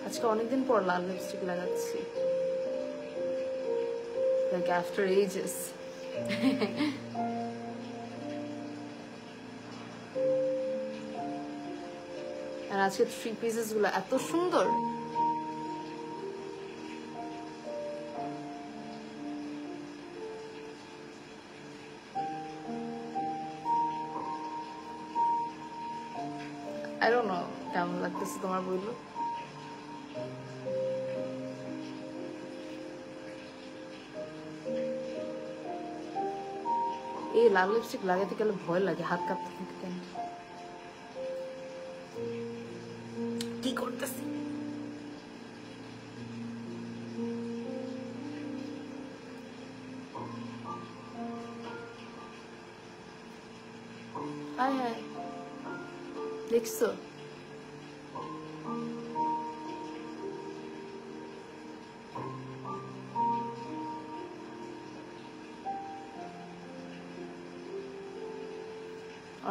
আজকে অনেকদিন পর লাল লিপস্টিক লাগাচ্ছি, like after ages. আর আজকে 3 pieces গুলো এত সুন্দর। I don't know কেমন লাগতেছে তোমার বইলো। এই লাল লিপস্টিক লাগাতে গেলে ভয় লাগে, হাত কাঁপতে থাকে। কি করতেছি? হ্যাঁ দেখছো?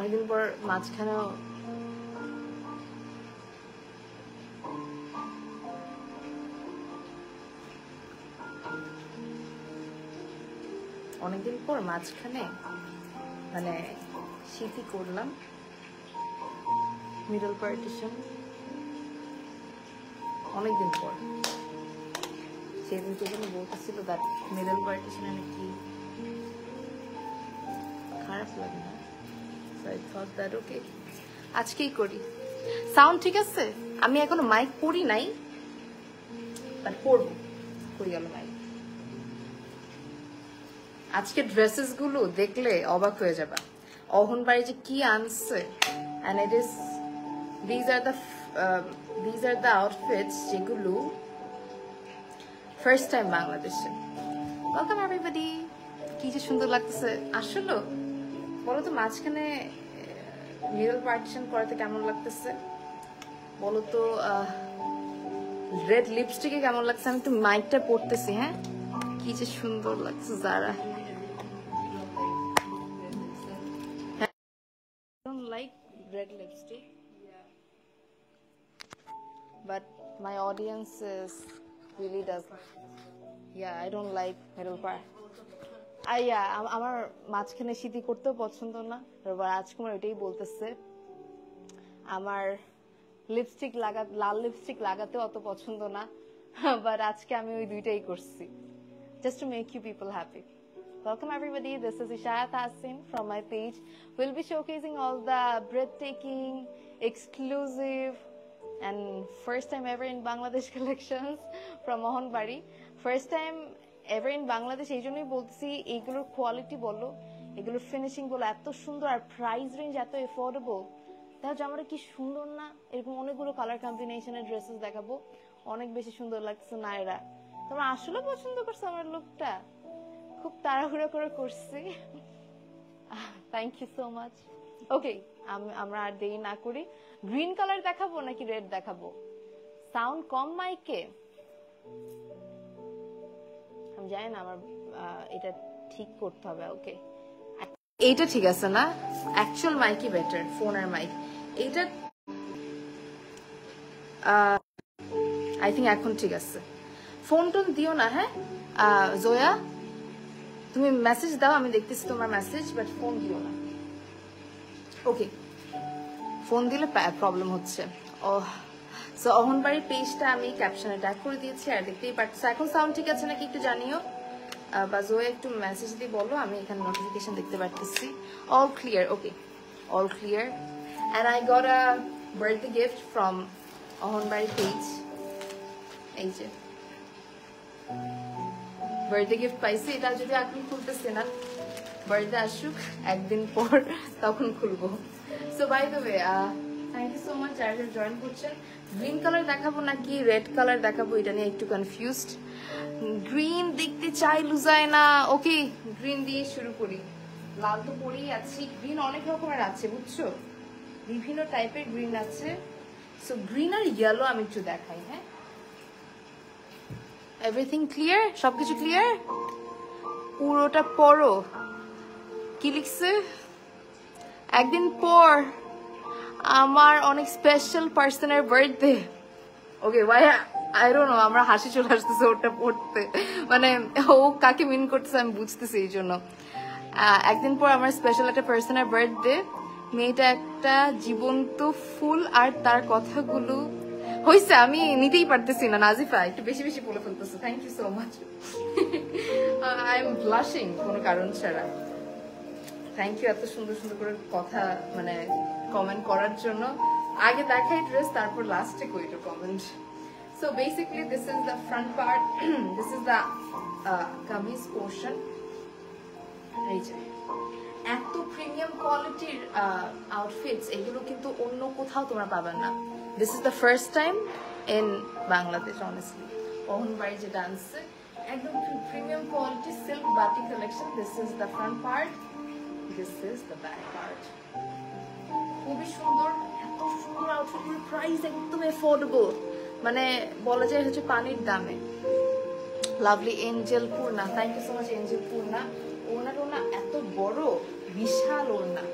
অনেকদিন পর মাঝখানেও মানে শীতই করলাম মিডল পার্টিশন অনেকদিন পর। সেদিন তো যেন বলতেছিল দ্যাট মিডল পার্টিশনে নাকি খারাপ লাগে না, so I thought that okay আজকেই করি। সাউন্ড ঠিক আছে? আমি এখনো মাইক পরি নাই, বাট পরবো। কই গেল মাইক? আজকে ড্রেসেস গুলো দেখলে অবাক হয়ে যাবে। অহন বাড়ি যে কি আনছে, and it is these are the outfits যেগুলো ফার্স্ট টাইম বাংলাদেশে। Welcome everybody. কি যে সুন্দর লাগতেছে। আসলে বলো তো মাঝখানে মিডল পার্টিশন করাতে কেমন লাগতেছে বলো তো? রেড লিপস্টিকে কেমন লাগছে? আমি তো মাইকটা পরতেছি। হ্যাঁ, কি যে সুন্দর লাগছে যারা। I don't like red lipstick, but my audience really does. Yeah, I don't like middle part. আমার মাঝখানে শীতি করতেও পছন্দ না। এবার রাজকুমার এটাই বলতেছে, আমার লাল লিপস্টিক লাগাতেও অত পছন্দ না, বাট আজকে আমি ওই দুইটাই করছি, just to make you people happy. Welcome everybody, this is Ishayat Hassin from my page. We'll be showcasing all the breathtaking, exclusive and first time ever in Bangladesh collections from Mohon Bari. First time ever in Bangladesh, এই জন্যই বলছি এইগুলোর quality বলো, এগুলোর finishing বলো এত সুন্দর, আর price range এত এফোর্ডেবল। দেখো জামাটা কি সুন্দর না? এরকম অনেকগুলো কালার কম্বিনেশনের ড্রেসেস দেখাবো, অনেক বেশি সুন্দর লাগছে। নায়রা, তোমরা আসলে পছন্দ করছো আমার লুকটা? খুব তাড়াহুড়ো করে করছি। Thank you so much. Okay, আমরা আর দেরি না করি, গ্রিন কালার দেখাবো নাকি রেড দেখাবো? সাউন্ড কম মাইকে? আমি জানি না, আমার এটা ঠিক করতে হবে। ওকে, এইটা ঠিক আছে না? অ্যাকচুয়াল মাইকই বেটার, ফোনের মাইক। এইটা আই থিঙ্ক এখন ঠিক আছে। ফোন টোন দিও না। হ্যাঁ জয়া, তুমি মেসেজ দাও, আমি দেখতেছি তোমার মেসেজ, বাট ফোন দিও না। ওকে, ফোন দিলে প্রবলেম হচ্ছে। ও সো অহনবাড়ির পেজটা আমি ক্যাপশনে ট্যাগ করে দিয়েছি, আর দেখতেই পাচ্ছ। এখন সাউন্ড ঠিক আছে নাকি একটু জানিও, বা জয়া একটু মেসেজ দিয়ে বলো, আমি এখানে নোটিফিকেশন দেখতে পাচ্ছি। All clear? Okay, all clear. And I got a birthday gift from Ahonbari page. এই যে বার্থডে গিফট পাইছি, এটা যদি এখন খুলতেছে না, বার্থডে আসুক একদিন পর, তখন খুলবো। So by the way, thank you so much যারা জয়েন করছেন। গ্রিন কালার দেখাবো নাকি রেড কালার দেখাবো, এটা নিয়ে একটু কনফিউজড। গ্রিন দেখতে চাই লুজায় না। ওকে, গ্রিন দিয়ে শুরু করি। লাল তো পরেই আছি, গ্রিন অনেক রকমের আছে বুঝছো, বিভিন্ন টাইপের গ্রিন আছে। সো গ্রিন আর ইয়েলো আমি একটু দেখাই। হ্যাঁ, এভরিথিং ক্লিয়ার? সবকিছু ক্লিয়ার? পুরোটা পড়ো। কি লিখছে? একদিন পর আমার অনেক স্পেশাল পার্সনের বার্থডে। ওকে ভাই, আই ডোন্ট নো, আমার হাসি চলে আসতেছে ওটা পড়তে, মানে ও কাকে মিন করতেছে আমি বুঝতেছি। এই জন্য একদিন পর আমার স্পেশাল একটা পার্সনের বার্থডে। মেয়েটা একটা জীবন্ত ফুল, আর তার কথাগুলো হয়েছে আমি নিতেই পারতেছি না। নাজিফা একটু বেশি বেশি বলে ফেলতেছে, thank you so much. I am blushing কোনো কারণ ছাড়া। থ্যাংক ইউ এত সুন্দর সুন্দর করে কথা মানে কমেন্ট করার জন্য। আগে দেখাই ড্রেস, তারপর লাস্টে কই তো comment. So basically this is the front part. This is the kameez portion. এই যে এত প্রিমিয়াম কোয়ালিটির আউটফিটস, এগুলো কিন্তু অন্য কোথাও তোমরা পাবে না। This is the first time in Bangladesh honestly. Ahonbari যেটা আনছে একদম premium quality silk batik collection. This is the front part, this is the back part. খুবই সুন্দর, এত সুন্দর আউটফিটের প্রাইস একদম এফোর্ডেবল, মানে বলা যায় হচ্ছে পানির দামে। Lovely angel Purna, thank you so much angel Purna. ওড়নাটা এত বড়, বিশাল ওড়না।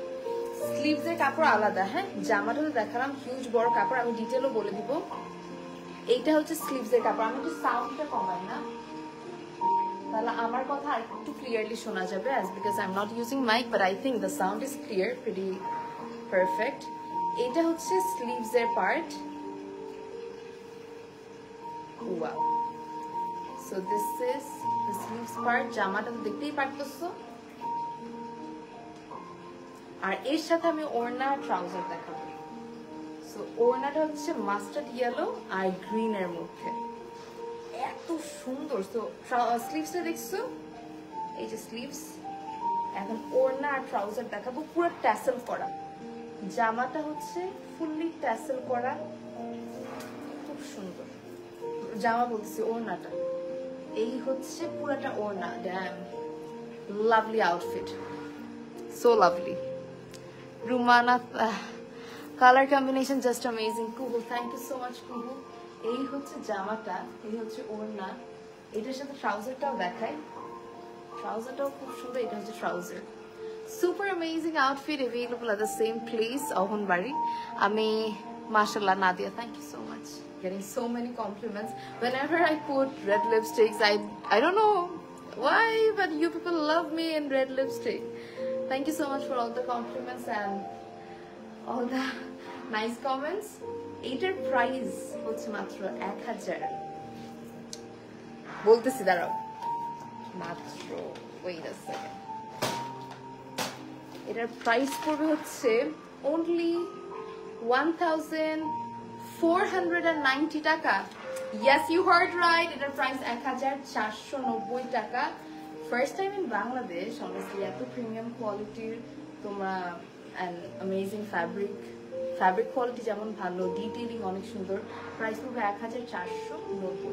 স্লিভস এর কাপড় আলাদা, হ্যাঁ জামাটা তো দেখালাম হিউজ বড় কাপড়, আমি ডিটেলও বলে দিব। এইটা হচ্ছে স্লিভস এর কাপড়। আমি একটু সাউন্ডটা কমাই না, তাহলে আমার কথা একটু ক্লিয়ারলি শোনা যাবে, as because I'm not using mic but I think the sound is clear, pretty perfect. এটা হচ্ছে স্লিভস এর part. Wow. So this is the sleeves part. জামাটা তো দেখতেই পারতেছো। আর এর সাথে আমি ওড়না ট্রাউজার দেখাবো। সো ওড়নাটা হচ্ছে মাস্টার্ড ইয়েলো আর গ্রিন এর মধ্যে, এত সুন্দর। সো স্লিভসটা দেখছো, এই যে স্লিভস। এখন ওড়না আর ট্রাউজার দেখাবো, পুরো ট্যাসেল করা। জামাটা হচ্ছে ফুললি ট্যাসেল করা, খুব সুন্দর। জামা বলছি, ওড়নাটা এই হচ্ছে পুরাটা ওড়না। Damn lovely outfit, so lovely. Rumana, colour combination just amazing. Kuhu, thank you so much Kuhu. এই হচ্ছে জামাটা, এই হচ্ছে ওড়না। এটার সাথে ট্রাউজারটাও দেখাই, ট্রাউজারটাও খুব সুন্দর। এটা হচ্ছে trouser. Super amazing outfit available at the same place, Ahonbari. আমি মাশাআল্লাহ, Nadia, thank you so much. Getting so many compliments whenever I put red lipsticks. I don't know why, but you people love me in red lipstick. Thank you so much for all the compliments and all the nice comments. এটার price হচ্ছে মাত্র 1000 বলতেছি, দাঁড়াও, মাত্র wait a second. এটার price পড়বে হচ্ছে only 1490 টাকা। Yes, you heard right. এটার প্রাইস 1490 টাকা। First time in Bangladesh honestly এত প্রিমিয়াম কোয়ালিটির তোমরা অ্যান্ড অ্যামেজিং ফ্যাব্রিক কোয়ালিটি যেমন ভালো, ডিটেইলিং অনেক সুন্দর। প্রাইস পড়বে 1490।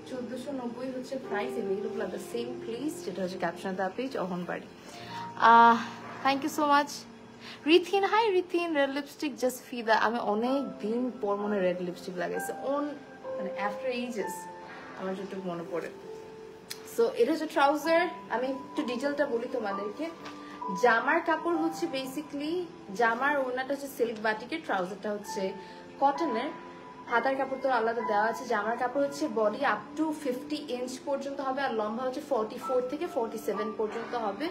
1490 হচ্ছে price. Available at the same place, যেটা হচ্ছে caption the page, Ahonbari. Thank you so much Rithin. Hi Rithin, red lipstick just ফিদা। আমি অনেক দিন পর মনে রেড লিপস্টিক লাগাইছি, মানে আফটার এইজেস আমার যতটুকু মনে পড়ে। সো এটা হচ্ছে ট্রাউজার। আমি একটু ডিটেলটা বলি তোমাদেরকে। জামার কাপড় হচ্ছে বেসিকলি, জামার ওড়নাটা হচ্ছে সিল্ক বাটিকের, ট্রাউজারটা হচ্ছে কটনের। হাতার কাপড় তো আলাদা দেওয়া আছে। জামার কাপড় হচ্ছে বডি আপ টু 50 ইঞ্চ পর্যন্ত হবে, আর লম্বা হচ্ছে 44 থেকে 47 পর্যন্ত হবে।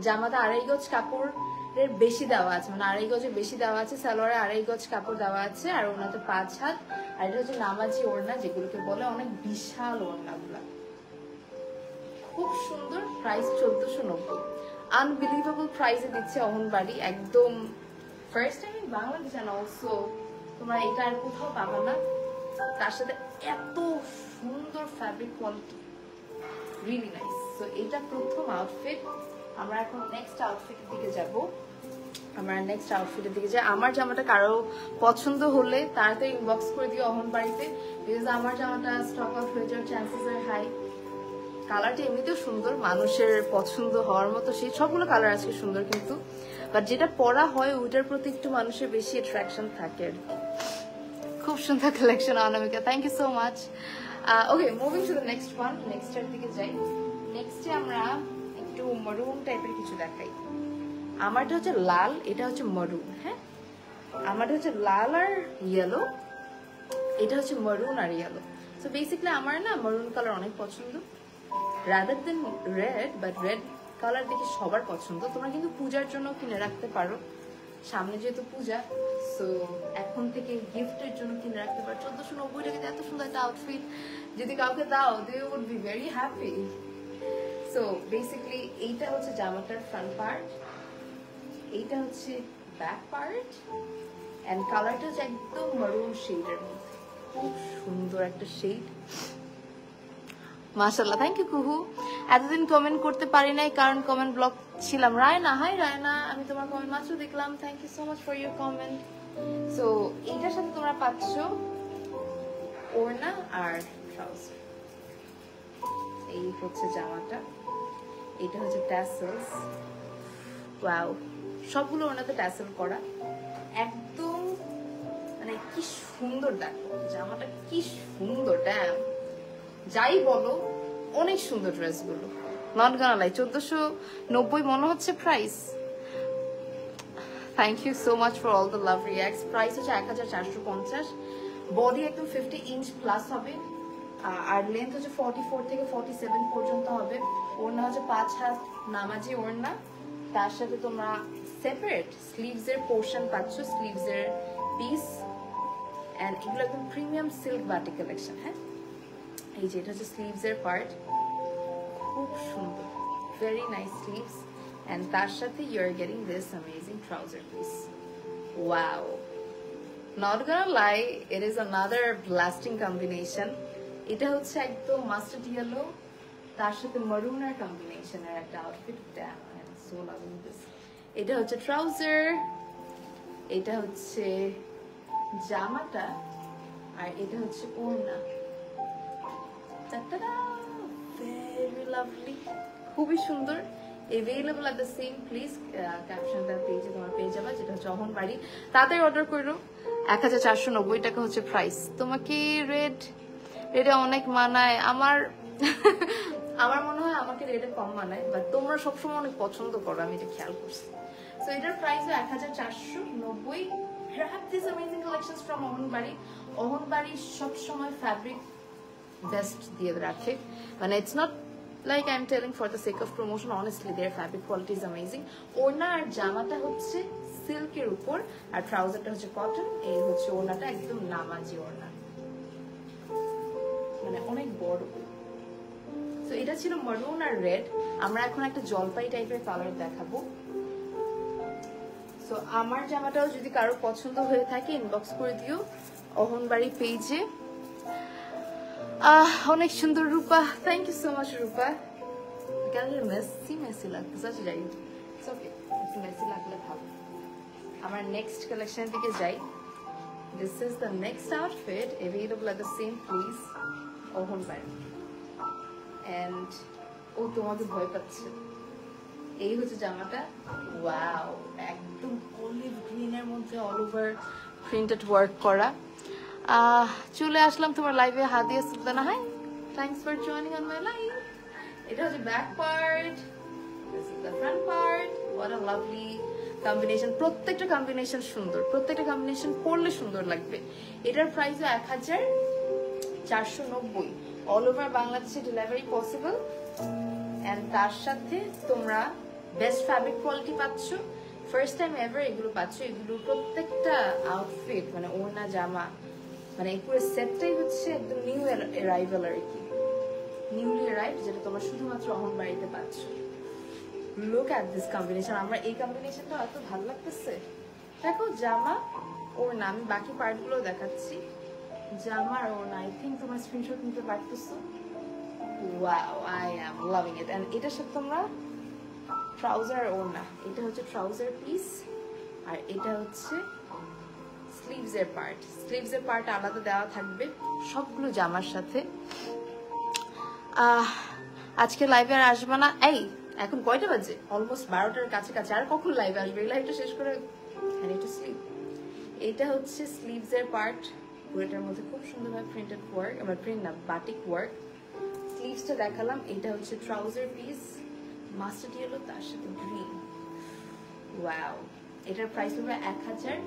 জামাতে 2.5 গজ কাপড়ের বেশি দেওয়া আছে, মানে 2.5 গজের বেশি দেওয়া আছে। সালোয়ারে 2.5 গজ কাপড় দেওয়া আছে, আর ওড়নাতে 5 হাত। আর এটা হচ্ছে নামাজি ওড়না, যেগুলোকে বলে অনেক বিশাল ওড়নাগুলা, খুব সুন্দর। প্রাইস 1490। আনবিলিভেবল প্রাইসে দিচ্ছে অহনবাড়ি, একদম first time in Bangladesh. And also তোমরা এটা আর কোথাও পাবে না। তার সাথে এত সুন্দর fabric quality, really nice. So এটা প্রথম আউটফিট। আমরা এখন নেক্সট আউটফিটের দিকে যাব। আমার জামাটা কারো পছন্দ হলে তাড়াতাড়ি ইনবক্স করে দিও অহনবাড়িতে, বিকজ আমার জামাটা স্টক আউট হয়ে যাওয়ার চান্সেস আর হাই। কালারটা এমনিতেও সুন্দর, মানুষের পছন্দ হওয়ার মতো, সেই সবগুলো কালার আজকে সুন্দর, কিন্তু বাট যেটা পরা হয় ওইটার প্রতি একটু মানুষের বেশি অ্যাট্রাকশন থাকে আর কি। খুব সুন্দর collection Anamika, thank you so much. Okay, moving to the next one. নেক্সটের দিকে যাই। নেক্সটে আমরা একটু মারুন টাইপের কিছু দেখাই। আমারটা হচ্ছে লাল, এটা হচ্ছে মারুন। হ্যাঁ, আমার হচ্ছে লাল আর ইয়েলো, এটা হচ্ছে মারুন আর ইয়েলো। সো বেসিক্যালি আমার না মারুন কালার অনেক পছন্দ rather than red, but red colour দেখি সবার পছন্দ। তোমরা কিন্তু পূজার জন্য কিনে রাখতে পারো, সামনে যেহেতু পূজা, সো এখন থেকে গিফটের জন্য কিনে রাখতে পারো। 1490 টাকাতে এত সুন্দর একটা আউটফিট যদি কাউকে দাও, they would be very happy. So basically এইটা হচ্ছে জামাটার ফ্রন্ট পার্ট, এইটা হচ্ছে ব্যাক পার্ট, এন্ড কালারটা হচ্ছে একদম মারুন শেডের মধ্যে, খুব সুন্দর একটা শেড। মাশাআল্লাহ, থ্যাংক ইউ কুহু। এতদিন কমেন্ট করতে পারি নাই কারণ কমেন্ট ব্লক ছিলাম। রায়না, হাই রায়না, আমি তোমার কমেন্ট মাত্র দেখলাম, thank you so much for your comment. So এইটার সাথে তোমরা পাচ্ছ ওড়না আর ট্রাউজার। এই হচ্ছে জামাটা, এটা হচ্ছে ট্যাসেলস। ওয়াও, সবগুলো ওড়নাতে ট্যাসেল করা, একদম মানে কি সুন্দর। দেখো জামাটা কি সুন্দর, ড্যাম যাই বলো অনেক সুন্দর ড্রেসগুলো। নট গানা লাই, 1490 মনে হচ্ছে price. Thank you so much for all the love reacts. Price হচ্ছে 1450। বডি একদম 50 ইঞ্চ প্লাস হবে, আর লেন্থ হচ্ছে 44 থেকে 47 পর্যন্ত হবে। ওড়না হচ্ছে 5 হাত নামাজি ওড়না, তার সাথে তোমরা সেপারেট স্লিভস এর পোর্শন পাচ্ছ, স্লিভস এর পিস, এন্ড এগুলো একদম প্রিমিয়াম সিল্ক বাটি কালেকশন। হ্যাঁ, এই যে এটা হচ্ছে স্লিভস এর পার্ট, খুব সুন্দর, ভেরি নাইস স্লিভস, এন্ড তার সাথে you are getting this amazing trouser piece. Wow, not gonna lie, it is another blasting combination. এটা হচ্ছে একদম মাস্টার্ড ইয়েলো, তার সাথে মারুনের কম্বিনেশনের একটা outfit. Damn, I am so loving this. এটা হচ্ছে ট্রাউজার, এটা হচ্ছে জামাটা, আর এটা হচ্ছে ওড়না। ভেরি লাভলি, খুবই সুন্দর। Available at the same place, ক্যাপশনটা পেজে তোমার পেয়ে যাবে, যেটা হচ্ছে অহনবাড়ি। তাড়াতাড়ি অর্ডার করো, 1490 টাকা হচ্ছে প্রাইস। তোমাকে রেডে অনেক মানায়, আমার আমার মনে হয় আমাকে রেডে কম মানায়, বাট তোমরা সবসময় অনেক পছন্দ করো, আমি এটা খেয়াল করছি। সো এটার price 1490। Have these amazing collections from অহনবাড়ি। অহনবাড়ি সবসময় ফ্যাব্রিক বেস্ট দিয়ে রাখে, মানে it's not like I'm telling for the sake of promotion, honestly their fabric quality is amazing. ওড়না আর জামাটা হচ্ছে সিল্কের উপর, আর ট্রাউজারটা হচ্ছে কটন। এই হচ্ছে ওড়নাটা, একদম নামাজি ওড়না, মানে অনেক বড়। তো এটা ছিল মারুন আর রেড। আমরা এখন একটা জলপাই টাইপের কালার দেখাবো। সো আমার জামাটাও যদি কারো পছন্দ হয়ে থাকে ইনবক্স করে দিও অহনবাড়ি পেজে। অনেক সুন্দর রূপা, থ্যাংক ইউ সো মাচ রূপা। কেন মেসি লাগতেছে, আচ্ছা যাই, ওকে, একটু মেসি লাগলে ভালো। আমার নেক্সট কালেকশন দিকে যাই। This is the next outfit, available at the same place, Ahonbari. And ও তোমাকে ভয় পাচ্ছে। এই হচ্ছে জামাটা, ওয়াও, একদম অলিভ গ্রিনের মধ্যে অল ওভার প্রিন্টেড ওয়ার্ক করা। চলে আসলাম তোমার লাইভে, Hadia Sultana, hi, thanks for joining on my live. এটা হচ্ছে back part, this is the front part. What a lovely combination, প্রত্যেকটা কম্বিনেশন সুন্দর, প্রত্যেকটা কম্বিনেশন পরলে সুন্দর লাগবে। এটার প্রাইস 1490, অল ওভার বাংলাদেশে ডেলিভারি পসিবল। এন্ড তার সাথে তোমরা বেস্ট ফ্যাব্রিক কোয়ালিটি পাচ্ছ, ফার্স্ট টাইম এভার এগুলো পাচ্ছ। এগুলো প্রত্যেকটা আউটফিট, মানে ওড়না জামা, মানে এই পুরো সেটটাই হচ্ছে একদম নিউ অ্যারাইভাল আর কি, নিউলি অ্যারাইভড, যেটা তোমরা শুধুমাত্র অহনবাড়িতে পাচ্ছ। লুক অ্যাট দিস কম্বিনেশন, আমার এই কম্বিনেশনটা এত ভালো লাগতেছে। দেখো জামা ওড়না, আমি বাকি পার্টগুলো দেখাচ্ছি। জামা আর ওড়না, আই থিঙ্ক তোমরা স্ক্রিনশট নিতে পারতেছো। Wow, I am loving it. And এটার সাথে তোমরা ট্রাউজার ওড়না, এটা হচ্ছে ট্রাউজার পিস, আর এটা হচ্ছে স্লিভস এর পার্ট। স্লিভস এর পার্ট আলাদা দেওয়া থাকবে সবগুলো জামার সাথে। আজকে লাইভে আর আসবে না? এই এখন কয়টা বাজে? অলমোস্ট 12টার কাছাকাছি। আর কখন লাইভে আসবে? এই লাইভটা শেষ করে এটা স্লিভ। এটা হচ্ছে স্লিভস এর পার্ট, পুরোটার মধ্যে খুব সুন্দরভাবে প্রিন্টেড ওয়ার্ক, আমার প্রিন্ট না, বাটিক ওয়ার্ক। স্লিভসটা দেখালাম। এটা হচ্ছে ট্রাউজার পিস, মাস্টার্ড ইয়েলো, তার সাথে গ্রিন। ওয়াও, এটার প্রাইস হবে 1490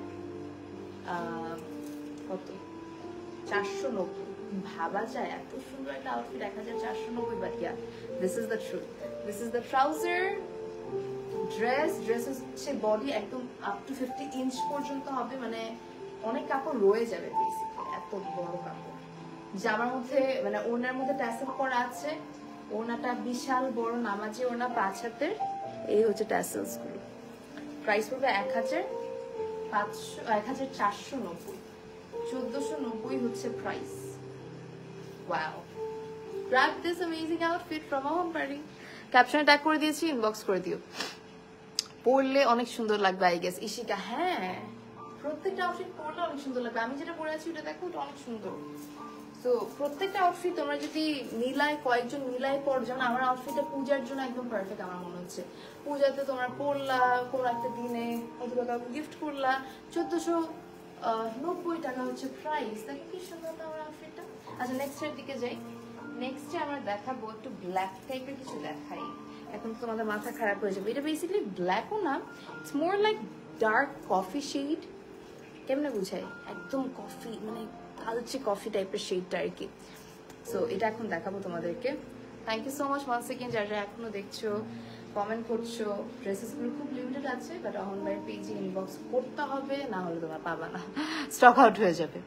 কত 490, ভাবা যায় এত সুন্দর একটা outfit 1490, but yeah this is the truth. This is the trouser, dress হচ্ছে বডি একদম আপ টু 50 ইঞ্চ পর্যন্ত হবে, মানে অনেক কাপড় রয়ে যাবে বেসিক্যালি, এত বড় কাপড়। জামার মধ্যে মানে ওনার মধ্যে ট্যাসেল করা আছে, ওনাটা বিশাল বড় নামাজি ওনা 5 হাতের, এই হচ্ছে ট্যাসেলস গুলো। প্রাইস পড়বে 1490, 1490 হচ্ছে price. Wow, grab this amazing outfit from Ahon Party. ক্যাপশনে ট্যাগ করে দিয়েছি, ইনবক্স করে দিও। পরলে অনেক সুন্দর লাগবে আই গেস ইশিকা। হ্যাঁ, প্রত্যেকটা আউটফিট পরলে অনেক সুন্দর লাগবে। আমি যেটা পরে আছি ওটা দেখো, ওটা অনেক সুন্দর। তো প্রত্যেকটা আউটফিট তোমরা যদি মিলায়, কয়েকজন মিলায় পর, যেমন আমার আউটফিটটা পূজার জন্য একদম পারফেক্ট আমার মনে হচ্ছে। পূজাতে তোমরা পরলা, কোনো একটা দিনে অথবা কাউকে গিফট করলা, 1490 টাকা হচ্ছে প্রাইস। দেখো কি সুন্দর আমার আউটফিটটা। আচ্ছা, নেক্সট এর দিকে যাই। নেক্সটে আমরা দেখাবো একটু ব্ল্যাক টাইপের কিছু দেখাই। এখন তো তোমাদের মাথা খারাপ হয়ে যাবে, এটা বেসিক্যালি ব্ল্যাকও না, it's more like dark coffee shade. কেমনে বুঝাই, একদম কফি মানে কালচে কফি টাইপের শেডটা আর কি। সো এটা এখন দেখাবো তোমাদেরকে। Thank you so much once second, যারা এখনো দেখছো, কমেন্ট করছো। ড্রেসেসগুলো খুব লিমিটেড আছে, বাট অহন ভাইয়ের পেজে ইনবক্স করতে হবে, না হলে তোমরা পাবা না, স্টক আউট হয়ে যাবে।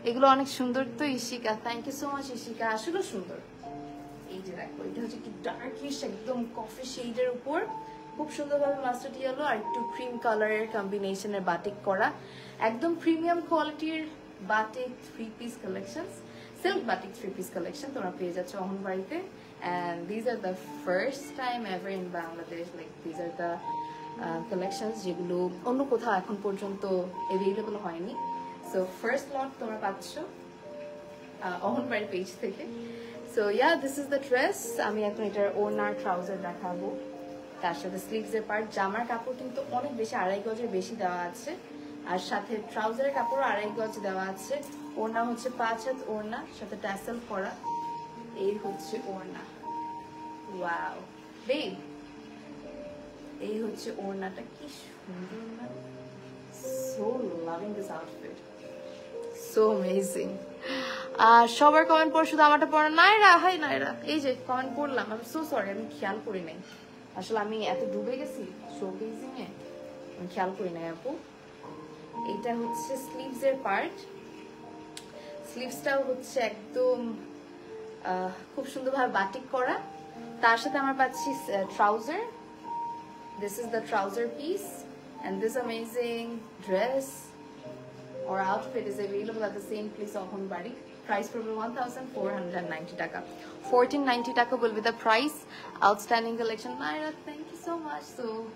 এগুলো অনেক সুন্দর তো Ishika, thank you so much Ishika, আসলে সুন্দর। এই যে দেখো, এটা হচ্ছে কি ডার্কিশ একদম কফি শেডের উপর খুব সুন্দরভাবে মাস্টার্ড ইয়েলো আর একটু ক্রিম কালারের কম্বিনেশনের বাটিক করা, একদম প্রিমিয়াম কোয়ালিটির batik 3 piece collections, silk batik 3 piece collection তোমরা পেয়ে যাচ্ছ অহন বাড়িতে। And these are the first time ever in Bangladesh, like these are the collections যেগুলো অন্য কোথাও এখন পর্যন্ত অ্যাভেলেবল হয়নি। সো ফার্স্ট লট তোমরা পাচ্ছ অহন বাড়ির পেজ থেকে। So yeah, this is the dress. আমি এখন এটার ওড়নার ট্রাউজার দেখাবো, তার সাথে স্লিভস এর পার্ট। জামার কাপড় কিন্তু অনেক বেশি, 2.5 গজের বেশি দেওয়া আছে, আর সাথে ট্রাউজারের কাপড়ও 2.5 গজ দেওয়া আছে। ওড়না হচ্ছে 5 হাত ওড়না, সাথে ট্যাসেল করা। এই হচ্ছে ওড়না। ওয়াও বেব, এই হচ্ছে ওড়নাটা, কি সুন্দর না? So loving this outfit, so amazing. সবার কমেন্ট পড়ে, শুধু আমারটা পড়া। নাইরা, হাই নাইরা, এই যে কমেন্ট পড়লাম, আমি সো সরি, আমি খেয়াল করি নাই। আসলে আমি এত ডুবে গেছি শোকেসিং এ, আমি খেয়াল করি নাই আপু। এটা হচ্ছে স্লিভস এর পার্ট। স্লিভসটাও হচ্ছে একদম খুব সুন্দরভাবে বাটিক করা, তার সাথে আমরা পাচ্ছি trouser. This is the trouser piece and this amazing dress or outfit is available at the same place Ahon Bari. Price for 1490 taka. 1490 taka will be the price. Outstanding collection. Naira, thank you so much. So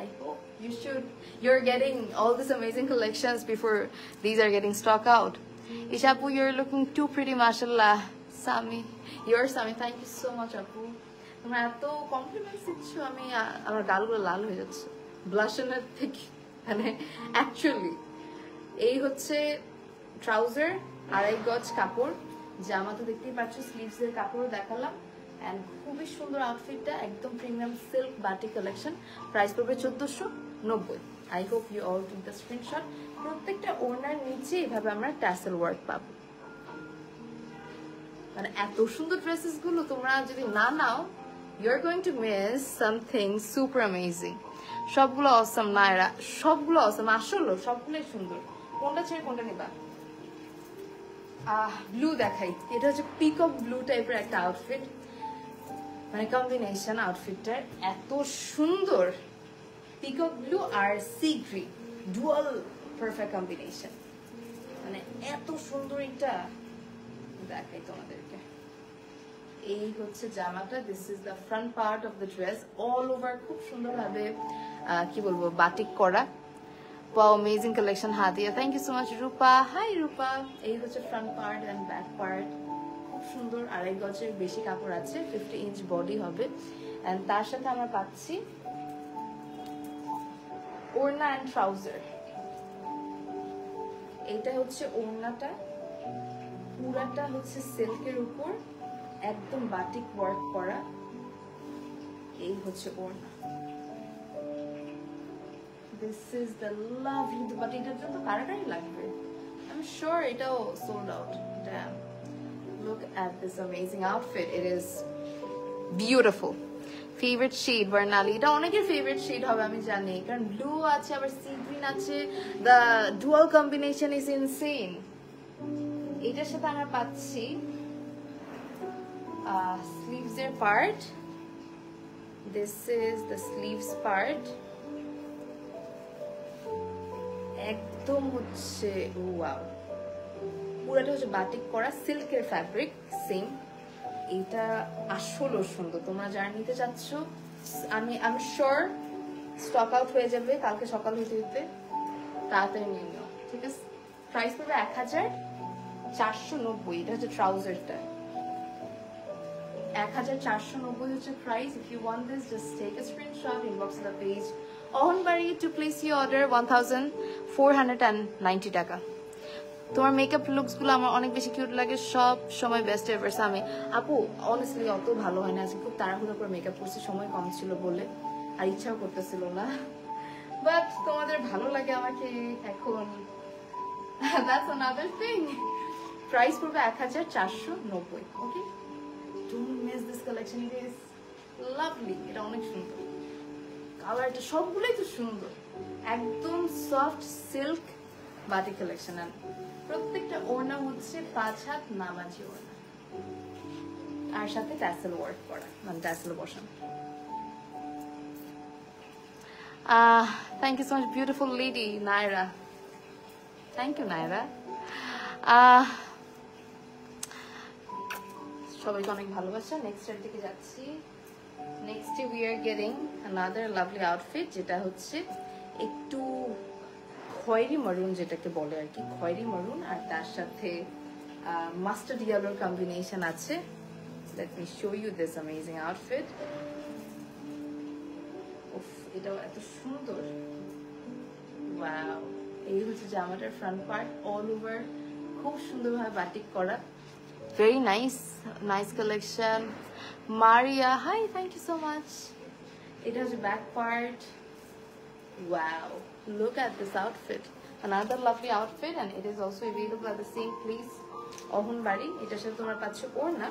I hope you're getting all these amazing collections before these are getting stock out. Ishapu, you're looking too pretty, mashallah. Sami, you're Sami, thank you so much Apu. তোমরা এত compliments দিচ্ছ, আমি আমার গালগুলো লাল হয়ে যাচ্ছে ব্লাশনের থেকে, মানে actually. এই হচ্ছে ট্রাউজার, 2.5 গজ কাপড়। জামা তো দেখতেই পাচ্ছ, স্লিভস এর কাপড়ও দেখালাম। এন্ড খুবই সুন্দর আউটফিটটা, একদম premium silk batik collection. Price পড়বে 1490। I hope you all took the screenshot. প্রত্যেকটা ওড়নার নিচে এভাবে আমরা ট্যাসেল ওয়ার্ক পাবো। মানে এত সুন্দর ড্রেসেস গুলো তোমরা যদি না নাও, you're going to miss something super amazing. সবগুলো অসম নায়রা, সবগুলো অসম, আসলে সবগুলোই সুন্দর। কোনটা ছেড়ে কোনটা নিবা? ব্লু দেখাই। এটা হচ্ছে পিকক ব্লু টাইপের একটা আউটফিট, মানে কম্বিনেশন আউটফিটটার এত সুন্দর। পিকক ব্লু আর sea green, dual perfect combination, মানে এত সুন্দর। এটা দেখাই তোমাদেরকে। এই হচ্ছে জামাটা, this is the front part of the dress, all over খুব সুন্দরভাবে কি বলবো বাটিক করা। Wow, amazing collection Hadiya, thank you so much Rupa. Hi Rupa. এই হচ্ছে front part and back part, খুব সুন্দর। 2.5 গজের বেশি কাপড় আছে, 50 ইঞ্চ বডি হবে। এন্ড তার সাথে আমরা পাচ্ছি ওড়না এন্ড ট্রাউজার। এটা হচ্ছে ওড়নাটা, পুরাটা হচ্ছে সিল্কের উপর একদম বাটিক ওয়ার্ক করা। এই হচ্ছে ওড়না, this is the lovely dupatta. এটার জন্য কারাকারি লাগবে, I'm sure এটাও sold out. Damn, look at this amazing outfit. It is beautiful. Favorite shade Varnali, এটা অনেকের favorite shade হবে আমি জানি, কারণ blue আছে আবার sea green আছে, the dual combination is insane. এটার সাথে আমরা পাচ্ছি sleeves এর part. This is the sleeves part. একদম হচ্ছে ওয়াও, পুরোটা হচ্ছে বাটিক করা সিল্কের ফ্যাব্রিক সেম। এটা আসলেও সুন্দর, তোমরা যারা নিতে চাচ্ছ আমি শিওর স্টক আউট হয়ে যাবে কালকে সকাল হইতে হইতে, তাড়াতাড়ি নিয়ে নিও, ঠিক আছে? প্রাইস পড়বে 1490। এটা হচ্ছে ট্রাউজারটা, 1490 হচ্ছে price. If you want this, just take a screenshot, inbox the page Ohonbari to place your order 1490 টাকা। তোমার মেকআপ লুকস গুলো আমার অনেক বেশি কিউট লাগে, সব সময় বেস্ট এভার। আমি আপু অনেস্টলি অত ভালো হয় না, আজকে খুব তাড়াহুড়ো করে মেকআপ করছি, সময় কম ছিল বলে আর ইচ্ছাও করতেছিল না, বাট তোমাদের ভালো লাগে আমাকে এখন, that's another thing. প্রাইস পড়বে 1490। ওকে, don't miss this collection, it is lovely. এটা অনেক সুন্দর, কালারটা সবগুলোই তো সুন্দর, একদম সফট সিল্ক বাটি কালেকশন। আর প্রত্যেকটা ওড়না হচ্ছে 5 হাত নামাজি ওড়না, আর সাথে ট্যাসেল ওয়ার্ক করা, মানে ট্যাসেল বসানো। Thank you so much beautiful lady Naira, thank you Naira. সবাইকে অনেক ভালোবাসা। নেক্সট এর দিকে যাচ্ছি। Next we are getting another lovely outfit, যেটা হচ্ছে একটু খয়েরি মারুন, যেটাকে বলে আর কি, খয়েরি মারুন, আর তার সাথে মাস্টার্ড ইয়েলোর কম্বিনেশন আছে। Let me show you this amazing outfit. উফ, এটাও এত সুন্দর, ওয়াও। এই হচ্ছে জামাটার ফ্রন্ট পার্ট, অল ওভার খুব সুন্দরভাবে বাটিক করা, very nice collection. Maria, hi, thank you so much. It has a back part. Wow, look at this outfit, another lovely outfit, and it is also available at the same place Ohonbari. এটার সাথে তোমরা পাচ্ছ ওড়না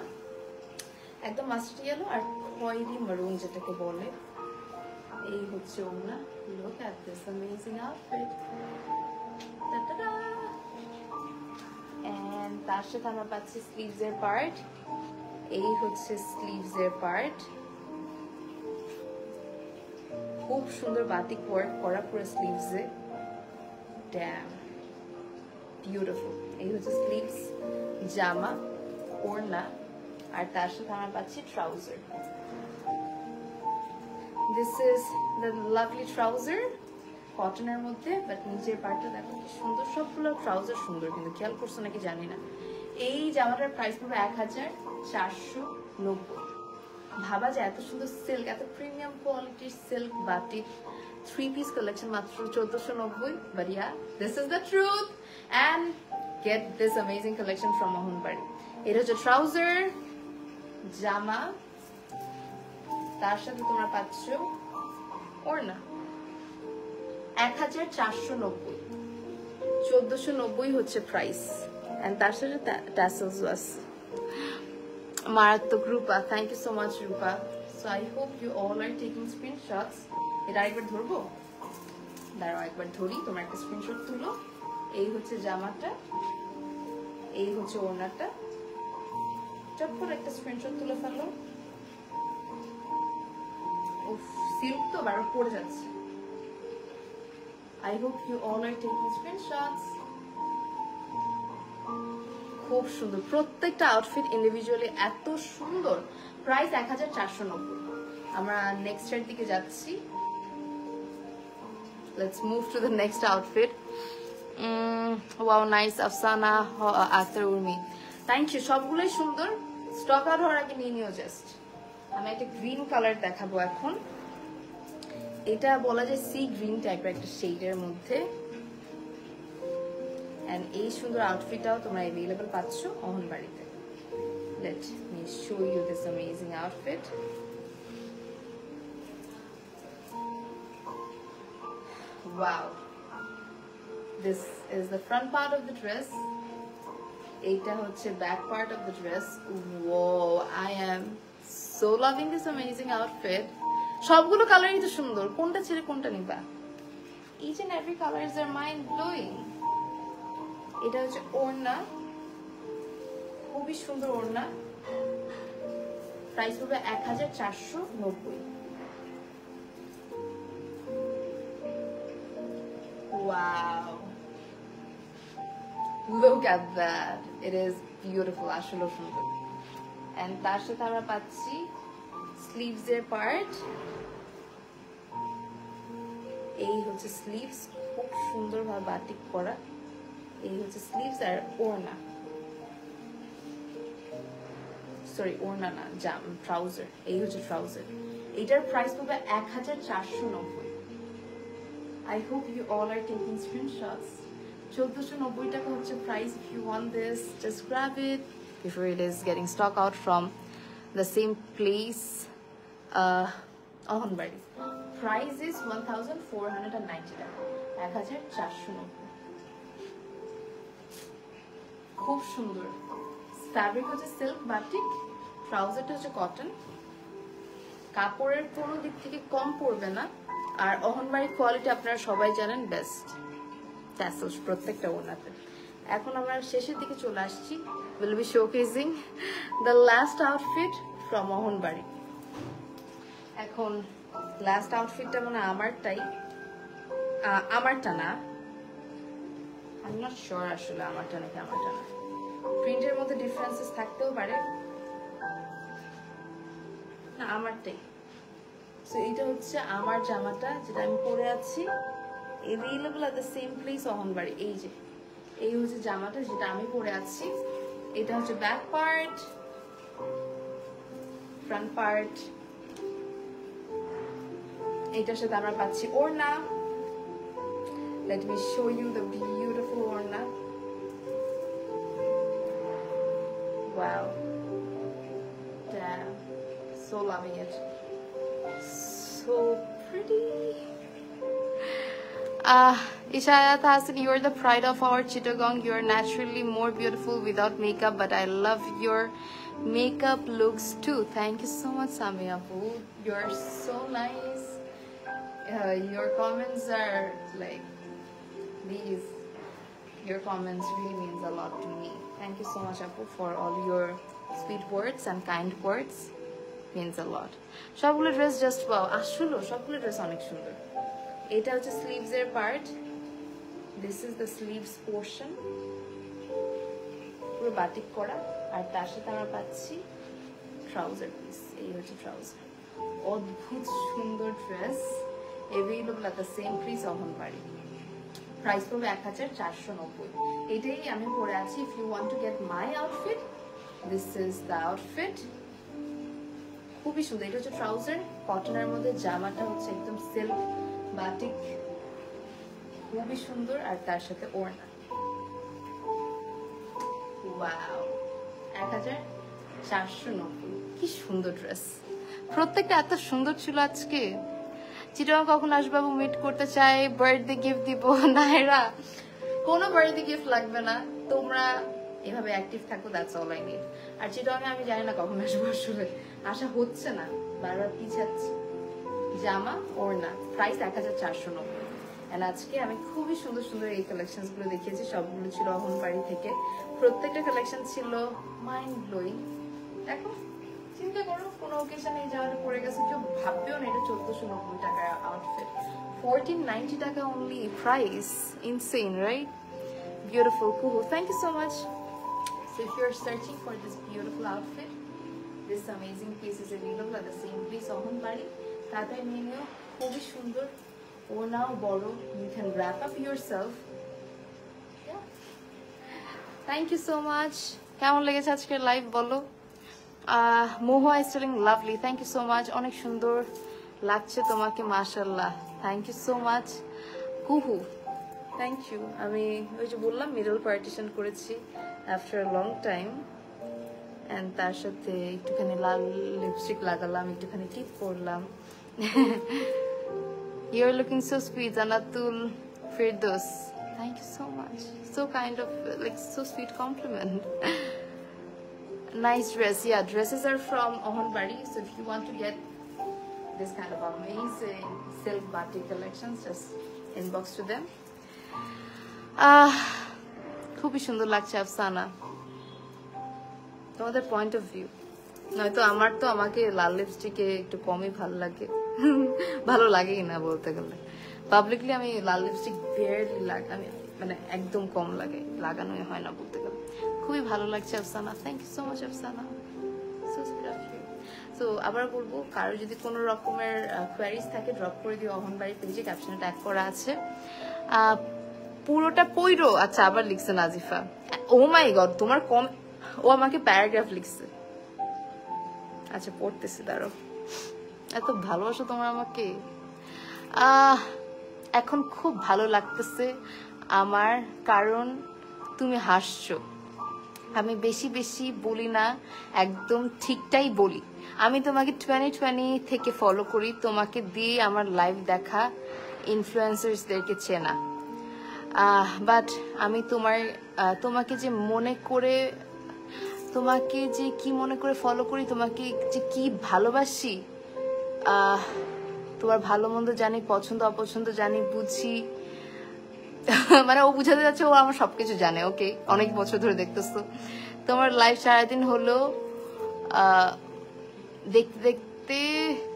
একদম mustard yellow আর খয়েরি মারুন যেটাকে বলে, এই হচ্ছে ওড়না। look at this amazing outfit, ta-da-da! And তার সাথে আমরা পাচ্ছি স্লিভস এর পার্ট, এই হচ্ছে স্লিভস এর পার্ট, খুব সুন্দর বাটিক ওয়ার্ক করা পুরো স্লিভস এ, ড্যাম বিউটিফুল। এই হচ্ছে স্লিভস, জামা, ওড়না, আর তার সাথে আমরা পাচ্ছি trouser. This is the lovely trouser, কটনের মধ্যে, বাট নিচের পার্টটা দেখো কি সুন্দর, সবগুলো ট্রাউজার সুন্দর, কিন্তু খেয়াল করছো নাকি জানি না। এই জামাটার প্রাইস পড়বে 1490। ভাবা যায় এত সুন্দর সিল্ক, এত প্রিমিয়াম কোয়ালিটির সিল্ক বাটিক 3-piece কালেকশন মাত্র 1490। But yeah, this is the truth, and get this amazing collection from Ohonbari। এটা হচ্ছে ট্রাউজার, জামা, তার সাথে তোমরা পাচ্ছ ওড়না। 1490, 1490 হচ্ছে প্রাইস, এন্ড তার সাথে টাসেলস আছে। মারাত্মক Rupa, thank you so much Rupa. So I hope you all are taking screenshots. এটা আরেকবার ধরবো, দাঁড়াও একবার ধরি, তোমরা একটা স্ক্রিনশট তুলো। এই হচ্ছে জামাটা, এই হচ্ছে ওড়নাটা, চট করে একটা স্ক্রিনশট তুলে ফেলো। উফ, সিল্ক তো বারবার পড়ে যাচ্ছে। I hope you all are taking screenshots. খুব সুন্দর, প্রত্যেকটা আউটফিট ইন্ডিভিজুয়ালি এত সুন্দর। প্রাইস 1490। আমরা নেক্সট এর দিকে যাচ্ছি। Let's move to the next outfit. Wow, nice. Afsana, Akhtar, Urmi. Thank you. সবগুলোই সুন্দর। স্টক আউট হওয়ার আগে নিয়ে নিও জাস্ট। আমি একটা গ্রিন কালার দেখাবো এখন। এটা বলা যায় সি গ্রিন টাইপের একটা শেডের মধ্যে, এন্ড এই সুন্দর আউটফিটটাও তোমরা अवेलेबल পাচ্ছ Ohonbariতে। Let me show you this amazing outfit. wow, this is the front part of the dress. Eta hoche back part of the dress. Whoa, I am so loving this amazing outfit. সবগুলো কালারই তো সুন্দর, কোনটা ছেড়ে কোনটা নিবা? Each and every colors are mind blowing. এটা হচ্ছে ওড়না, খুবই সুন্দর ওড়না। প্রাইস হবে 1490। Wow, look at that, it is beautiful, আসলে সুন্দর। and তার সাথে আমরা পাচ্ছি স্লিভস এর পার্ট। এই হচ্ছে স্লিভস, খুব সুন্দর ভাবে বাটিক করা। এই হচ্ছে স্লিভস আর ওড়না, সরি ওড়না না, ট্রাউজার। এই হচ্ছে ট্রাউজার। এটার প্রাইস হবে 1490। I hope you all are taking screenshots. 1490 টাকা হচ্ছে price. If you want this, just grab it before it is getting stock out from the same place. Ohanbari. Price is 1490 টাকা, 1490। খুব সুন্দর। Fabric হচ্ছে silk batik, ট্রাউজারটা হচ্ছে cotton. কাপড়ের কোনো দিক থেকে কম পড়বে না। আর অহনবাড়ি কোয়ালিটি আপনারা সবাই জানেন, বেস্ট ট্যাসেলস প্রত্যেকটা ওড়নাতে। এখন আমরা শেষের দিকে চলে আসছি। Will be showcasing the last outfit from Ahonbari. এখন লাস্ট আউটফিটটা মানে আমারটাই, আমারটা না, আই এম নট শিওর আসলে আমারটা নাকি আমারটা না। প্রিন্টের মধ্যে ডিফারেন্সেস থাকতেও পারে, না আমারটাই। সো এটা হচ্ছে আমার জামাটা যেটা আমি পরে আছি, available at the same place Ahonbari. এই যে এই হচ্ছে জামাটা যেটা আমি পরে আছি। এটা হচ্ছে ব্যাক পার্ট, ফ্রন্ট পার্ট। এটার সাথে আমরা পাচ্ছি ওড়না। Let me show you the beautiful ওড়না। Wow, damn, so loving it, so pretty. Ishayat Hassan, you are the pride of our Chittagong. You are naturally more beautiful without makeup, but I love your makeup looks too. Thank you so much, Sami Apu. You are so nice. Your comments are like these. Your comments really means a lot to me. Thank you so much, Apu, for all your sweet words and kind words. Means a lot. সবগুলো dress just wow, আসলে সবগুলো dress অনেক সুন্দর। এটা হচ্ছে sleeves এর part. This is the sleeves portion, পুরো batik করা। আর তার সাথে আমরা পাচ্ছি ট্রাউজার পিস। এই হচ্ছে ট্রাউজার। অদ্ভুত সুন্দর dress, available at the same place Ahonbari. Price পড়বে 1490। এটাই আমি পরে আছি। If you want to get my outfit, this is the outfit. খুবই সুন্দর। এটা হচ্ছে ট্রাউজার, কটনের মধ্যে। জামাটা হচ্ছে একদম সিল্ক বাটিক, খুবই সুন্দর। আর তার সাথে ওড়না। ওয়াও, 1490। কি সুন্দর ড্রেস, প্রত্যেকটা এত সুন্দর ছিল আজকে। চিটাগাং কখন আসবাবু, মিট করতে চাই, বার্থডে গিফট দিব। নাইরা, কোনো বার্থডে গিফট লাগবে না, তোমরা এভাবে অ্যাক্টিভ থাকো, দ্যাটস অল আই নিড। আর চিটাগাং আমি জানি না কখন আসবো, আসলে আসা হচ্ছে না, বারবার পিছাচ্ছি। জামা ওড়না, প্রাইস 1490। এন্ড আজকে আমি খুবই সুন্দর সুন্দর এই কালেকশনস গুলো দেখিয়েছি। সবগুলো ছিল অহনবাড়ি থেকে, প্রত্যেকটা কালেকশন ছিল মাইন্ড ব্লোয়িং। দেখো, চিন্তা করো, কোনো ওকেশনে এই জামাটা পরে গেছে, কেউ ভাববেও না এটা 1490 টাকার আউটফিট। 1490 টাকা only price, insane right? Beautiful, cool. Thank you so much. So if you're searching for this beautiful outfit, this amazing piece is available at the same place, Ohanbari. Tatai niyo, খুবই সুন্দর। ওড়নাও বড়, you can wrap up yourself. Yeah. Thank you so much. কেমন লেগেছে আজকের live বলো? Moha is telling lovely. Thank you so much. অনেক সুন্দর লাগছে তোমাকে, মাশাআল্লাহ। Thank you so much. Kuhu, thank you. আমি ওই যে বললাম মিডল পার্টিশন করেছি after a long time. And তার সাথে একটুখানি লাল লিপস্টিক লাগালাম, একটুখানি টিপ করলাম। You're looking so sweet, Zanatul Firdos. Thank you so much. So kind of like so sweet compliment. Nice dress. Yeah, dresses are from Ohanbari. So if you want to get this kind of amazing silk batik collections, just inbox to them. খুবই সুন্দর লাগছে আফসানা, তোমাদের point of view. নয়তো আমার তো আমাকে লাল লিপস্টিকে একটু কমই ভালো লাগে, ভালো লাগেই না বলতে গেলে। পাবলিকলি আমি লাল লিপস্টিক বেয়ারলি আমি মানে একদম কম লাগে, লাগানোই হয় না বলতে গেলে। খুবই ভালো লাগছে Afsana, thank you so much Afsana, so sweet of you. So আবার বলবো, কারো যদি কোনো রকমের কোয়ারিজ থাকে ড্রপ করে দিও অহনবাড়ি পেজে, ক্যাপশনে ট্যাগ করা আছে। পুরোটা পইরো। আচ্ছা, আবার লিখছে নাজিফা, ও মাই গড তোমার কম, ও আমাকে প্যারাগ্রাফ লিখছে। আচ্ছা পড়তেছি, দাঁড়ো। এত ভালোবাসো তোমার আমাকে। এখন খুব ভালো লাগতেছে আমার, কারণ তুমি হাসছো। আমি বেশি বেশি বলি না, একদম ঠিকটাই বলি। আমি তোমাকে 2020 থেকে ফলো করি, তোমাকে দিয়ে আমার লাইভ দেখা ইনফ্লুয়েন্সার্সদেরকে চেনা। বাট আমি তোমাকে যে মনে করে, তোমাকে যে কি মনে করে ফলো করি, তোমাকে যে কি ভালোবাসি, তোমার ভালো মন্দ জানি, পছন্দ অপছন্দ জানি, বুঝি। মানে ও বুঝাতে যাচ্ছে ও আমার সবকিছু জানে। ওকে, অনেক বছর ধরে দেখতেছো। তোমার লাইফ সারাদিন হলো দেখতে দেখতে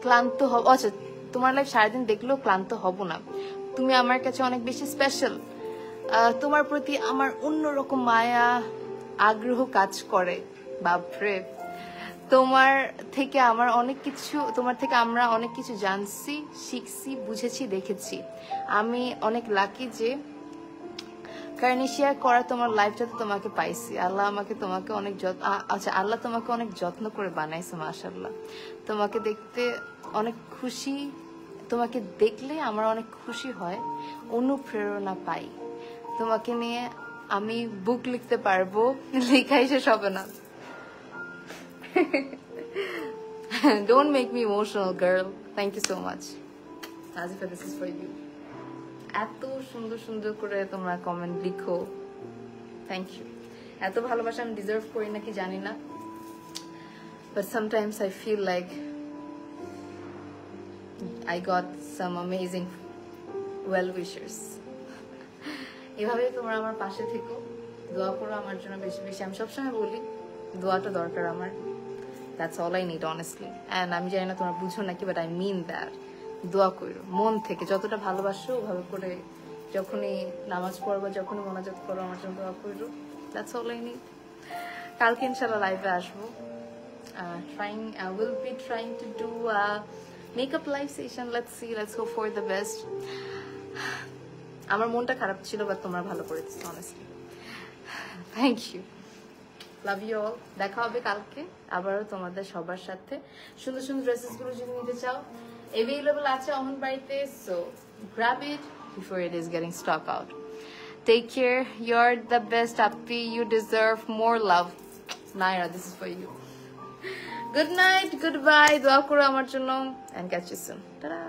ক্লান্ত হব। আচ্ছা, তোমার লাইফ সারাদিন দেখলেও ক্লান্ত হব না। তুমি আমার কাছে অনেক বেশি স্পেশাল। তোমার প্রতি আমার অন্যরকম মায়া আগ্রহ কাজ করে। বাপরে, তোমার থেকে আমরা অনেক কিছু জানছি, শিখছি, বুঝেছি, দেখেছি। আমি অনেক লাকি যে কার্নিশিয়া করা তোমার লাইফটাতে তোমাকে পাইছি। আল্লাহ তোমাকে অনেক যত্ন করে বানাইছে, মাশাআল্লাহ। তোমাকে দেখতে অনেক খুশি, তোমাকে দেখলে আমার অনেক খুশি হয়, অনুপ্রেরণা পাই। তোমাকে নিয়ে আমি বুক লিখতে পারবো, লেখাই শেষ হবে না। Don't make me emotional, girl. Thank you so much. Nazifa, this is for you. এত সুন্দর সুন্দর করে তোমরা কমেন্ট লিখো, থ্যাংক ইউ। এত ভালোবাসা আমি ডিজার্ভ করি নাকি জানি না, but sometimes I feel like I got some amazing well wishers. এভাবে তোমরা আমার পাশে থেকো, দোয়া করো আমার জন্য বেশি বেশি। আমি সবসময় বলি দোয়াটা দরকার আমার, that's all I need honestly. And আমি জানি না তোমরা বুঝো নাকি, বাট I mean that. দোয়া করো মন থেকে, যতটা ভালোবাসো ওভাবে করে যখনই নামাজ পড়বো, যখনই মোনাজাত করো আমার জন্য দোয়া করো, that's all I need. কালকে ইনশাআল্লাহ লাইভে আসবো। I will be trying to do a makeup live session. Let's hope for the best. আমার মনটা খারাপ ছিল, বাট তোমরা ভালো করেছো honestly. Thank you. Love you all. দেখা হবে কালকে আবারও তোমাদের সবার সাথে। সুন্দর সুন্দর ড্রেসেস গুলো যদি নিতে চাও, অ্যাভেলেবল আছে অহনবাড়িতে, so grab it before it is getting stock out. Take care, you are the best আপি, you deserve more love. Naira, this is for you. Good night, good bye, দোয়া করো আমার জন্য, and catch you soon. Tata.